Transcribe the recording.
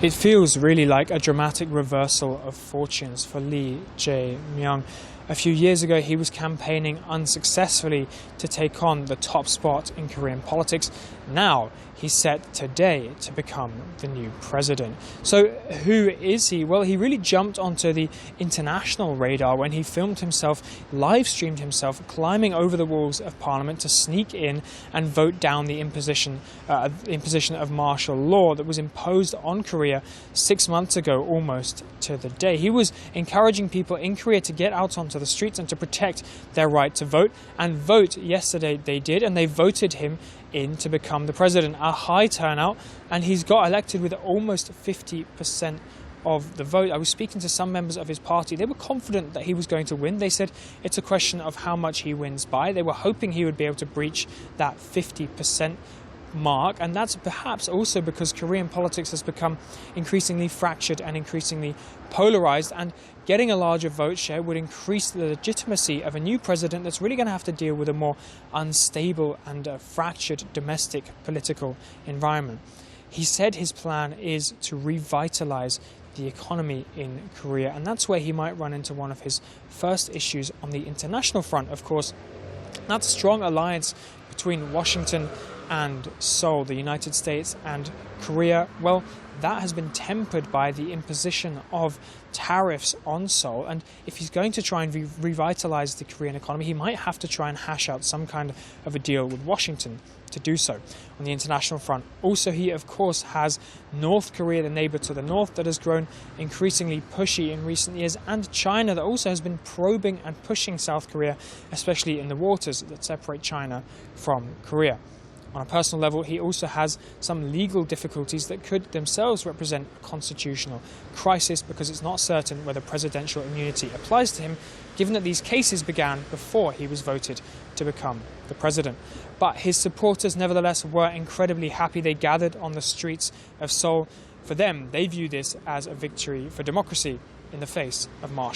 It feels really like a dramatic reversal of fortunes for Lee Jae-myung. A few years ago, he was campaigning unsuccessfully to take on the top spot in Korean politics. Now, he's set today to become the new president. So who is he? Well, he really jumped onto the international radar when he filmed himself, live streamed himself, climbing over the walls of parliament to sneak in and vote down the imposition of martial law that was imposed on Korea 6 months ago, almost to the day. He was encouraging people in Korea to get out onto the streets and to protect their right to vote. And vote yesterday they did, and they voted him in to become the president. A high turnout, and he's got elected with almost 50% of the vote. I was speaking to some members of his party. They were confident that he was going to win. They said it's a question of how much he wins by. They were hoping he would be able to breach that 50% mark, and that's perhaps also because Korean politics has become increasingly fractured and increasingly polarized, and getting a larger vote share would increase the legitimacy of a new president that's really going to have to deal with a more unstable and fractured domestic political environment. He said his plan is to revitalize the economy in Korea, and that's where he might run into one of his first issues on the international front, of course. That strong alliance between Washington and Seoul, the United States and Korea, well, that has been tempered by the imposition of tariffs on Seoul. And if he's going to try and revitalize the Korean economy, he might have to try and hash out some kind of a deal with Washington to do so. On the international front, also he, of course, has North Korea, the neighbor to the north, that has grown increasingly pushy in recent years, and China, that also has been probing and pushing South Korea, especially in the waters that separate China from Korea. On a personal level, he also has some legal difficulties that could themselves represent a constitutional crisis, because it's not certain whether presidential immunity applies to him, given that these cases began before he was voted to become the president. But his supporters, nevertheless, were incredibly happy. They gathered on the streets of Seoul. For them, they view this as a victory for democracy in the face of martial